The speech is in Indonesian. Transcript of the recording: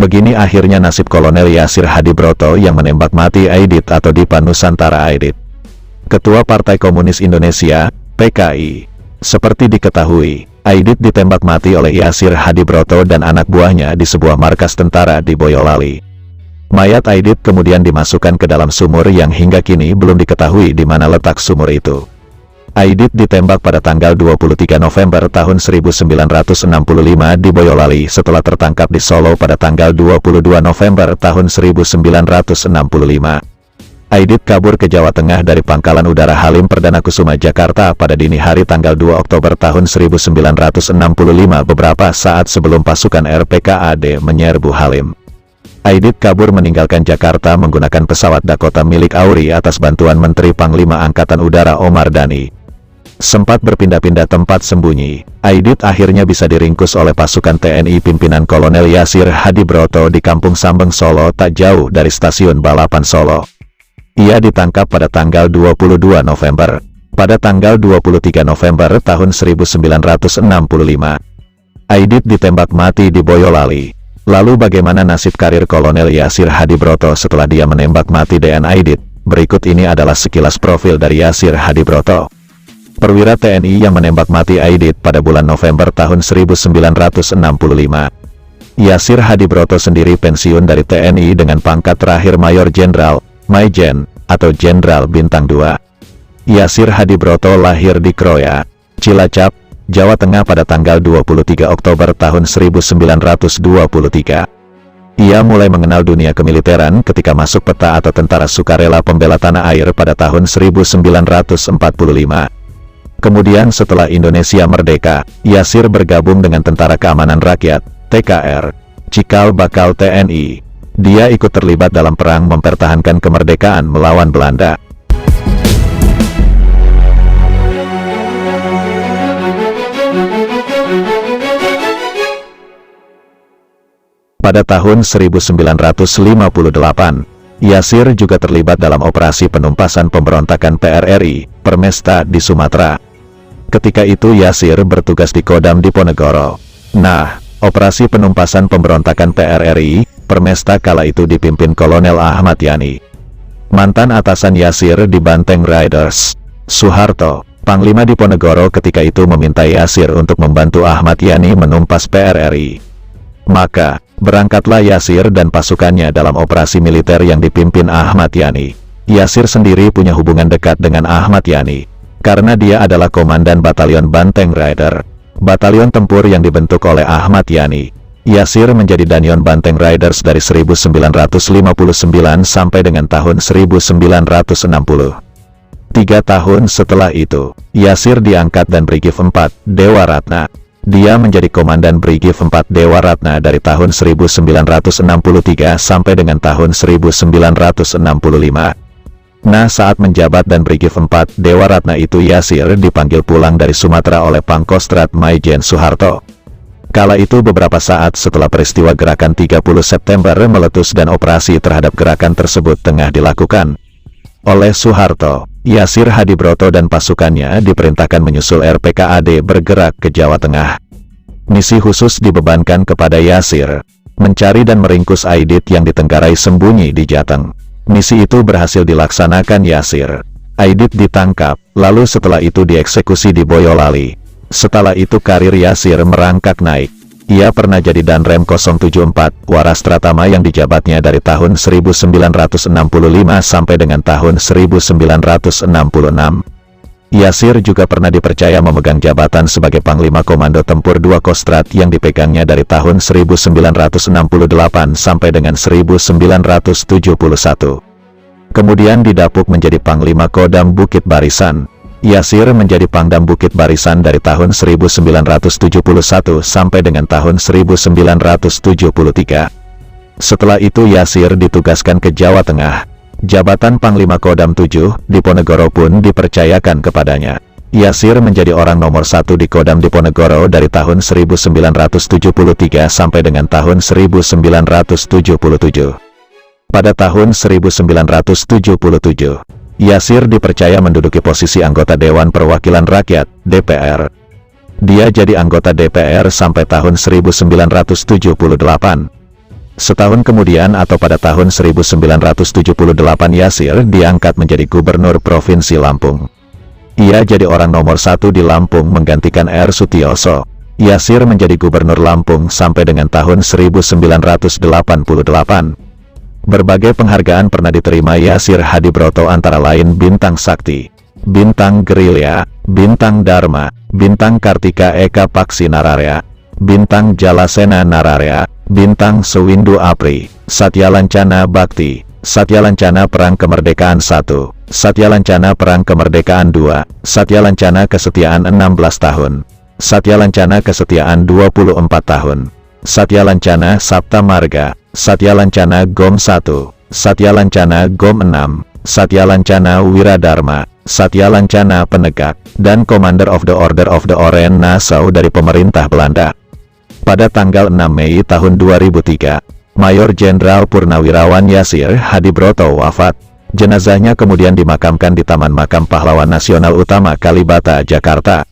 Begini akhirnya nasib Kolonel Yasir Hadibroto yang menembak mati Aidit atau Dipa Nusantara Aidit, Ketua Partai Komunis Indonesia, PKI. Seperti diketahui, Aidit ditembak mati oleh Yasir Hadibroto dan anak buahnya di sebuah markas tentara di Boyolali. Mayat Aidit kemudian dimasukkan ke dalam sumur yang hingga kini belum diketahui di mana letak sumur itu. Aidit ditembak pada tanggal 23 November tahun 1965 di Boyolali setelah tertangkap di Solo pada tanggal 22 November tahun 1965. Aidit kabur ke Jawa Tengah dari Pangkalan Udara Halim Perdana Kusuma Jakarta pada dini hari tanggal 2 Oktober tahun 1965 beberapa saat sebelum pasukan RPKAD menyerbu Halim. Aidit kabur meninggalkan Jakarta menggunakan pesawat Dakota milik Auri atas bantuan Menteri Panglima Angkatan Udara Omar Dhani. Sempat berpindah-pindah tempat sembunyi, Aidit akhirnya bisa diringkus oleh pasukan TNI pimpinan Kolonel Yasir Hadibroto di Kampung Sambeng Solo tak jauh dari stasiun balapan Solo. Ia ditangkap pada tanggal 22 November. Pada tanggal 23 November tahun 1965, Aidit ditembak mati di Boyolali. Lalu bagaimana nasib karir Kolonel Yasir Hadibroto setelah dia menembak mati DN Aidit? Berikut ini adalah sekilas profil dari Yasir Hadibroto. Perwira TNI yang menembak mati Aidit pada bulan November tahun 1965. Yasir Hadibroto sendiri pensiun dari TNI dengan pangkat terakhir Mayor Jenderal, Maijen, atau Jenderal Bintang 2. Yasir Hadibroto lahir di Kroya, Cilacap, Jawa Tengah pada tanggal 23 Oktober tahun 1923. Ia mulai mengenal dunia kemiliteran ketika masuk peta atau Tentara Sukarela Pembela Tanah Air pada tahun 1945. Kemudian setelah Indonesia merdeka, Yasir bergabung dengan Tentara Keamanan Rakyat, TKR, Cikal Bakal TNI. Dia ikut terlibat dalam perang mempertahankan kemerdekaan melawan Belanda. Pada tahun 1958, Yasir juga terlibat dalam operasi penumpasan pemberontakan PRRI, Permesta di Sumatera. Ketika itu Yasir bertugas di Kodam Diponegoro. Nah, operasi penumpasan pemberontakan PRRI, Permesta kala itu dipimpin Kolonel Ahmad Yani. Mantan atasan Yasir di Banteng Riders, Soeharto, Panglima Diponegoro ketika itu meminta Yasir untuk membantu Ahmad Yani menumpas PRRI. Maka, berangkatlah Yasir dan pasukannya dalam operasi militer yang dipimpin Ahmad Yani. Yasir sendiri punya hubungan dekat dengan Ahmad Yani, karena dia adalah komandan Batalion Banteng Rider, batalion tempur yang dibentuk oleh Ahmad Yani. Yasir menjadi Danyon Banteng Riders dari 1959 sampai dengan tahun 1960. 3 tahun setelah itu, Yasir diangkat dan Brigif 4, Dewa Ratna. Dia menjadi Komandan Brigif 4 Dewa Ratna dari tahun 1963 sampai dengan tahun 1965. Nah, saat menjabat dan Brigif 4 Dewa Ratna itu Yasir dipanggil pulang dari Sumatera oleh Pangkostrat Maijen Soeharto. Kala itu beberapa saat setelah peristiwa gerakan 30 September meletus dan operasi terhadap gerakan tersebut tengah dilakukan oleh Soeharto, Yasir Hadibroto dan pasukannya diperintahkan menyusul RPKAD bergerak ke Jawa Tengah. Misi khusus dibebankan kepada Yasir, mencari dan meringkus Aidit yang ditenggarai sembunyi di Jateng. Misi itu berhasil dilaksanakan Yasir. Aidit ditangkap, lalu setelah itu dieksekusi di Boyolali. Setelah itu karir Yasir merangkak naik. Ia pernah jadi Danrem 074, Waras Pratama yang dijabatnya dari tahun 1965 sampai dengan tahun 1966. Yasir juga pernah dipercaya memegang jabatan sebagai Panglima Komando Tempur 2 Kostrat yang dipegangnya dari tahun 1968 sampai dengan 1971. Kemudian didapuk menjadi Panglima Kodam Bukit Barisan. Yasir menjadi Pangdam Bukit Barisan dari tahun 1971 sampai dengan tahun 1973. Setelah itu Yasir ditugaskan ke Jawa Tengah. Jabatan Panglima Kodam 7 Diponegoro pun dipercayakan kepadanya. Yasir menjadi orang nomor 1 di Kodam Diponegoro dari tahun 1973 sampai dengan tahun 1977. Pada tahun 1977, Yasir dipercaya menduduki posisi anggota Dewan Perwakilan Rakyat, DPR. Dia jadi anggota DPR sampai tahun 1978. Setahun kemudian atau pada tahun 1978 Yasir diangkat menjadi Gubernur Provinsi Lampung. Ia jadi orang nomor 1 di Lampung menggantikan R. Sutioso. Yasir menjadi Gubernur Lampung sampai dengan tahun 1988. Berbagai penghargaan pernah diterima Yasir Hadibroto antara lain Bintang Sakti, Bintang Gerilya, Bintang Dharma, Bintang Kartika Eka Paksi Nararya, Bintang Jalasena Nararya, Bintang Sewindu Apri, Satya Lancana Bakti, Satya Lancana Perang Kemerdekaan 1, Satya Lancana Perang Kemerdekaan 2, Satya Lancana Kesetiaan 16 tahun, Satya Lancana Kesetiaan 24 tahun, Satya Lancana Sapta Marga, Satya Lancana GOM 1, Satya Lancana GOM 6, Satya Lancana Wiradharma, Satya Lancana Penegak, dan Commander of the Order of the Oranje Nassau dari pemerintah Belanda. Pada tanggal 6 Mei tahun 2003, Mayor Jenderal Purnawirawan Yasir Hadibroto wafat. Jenazahnya kemudian dimakamkan di Taman Makam Pahlawan Nasional Utama Kalibata, Jakarta.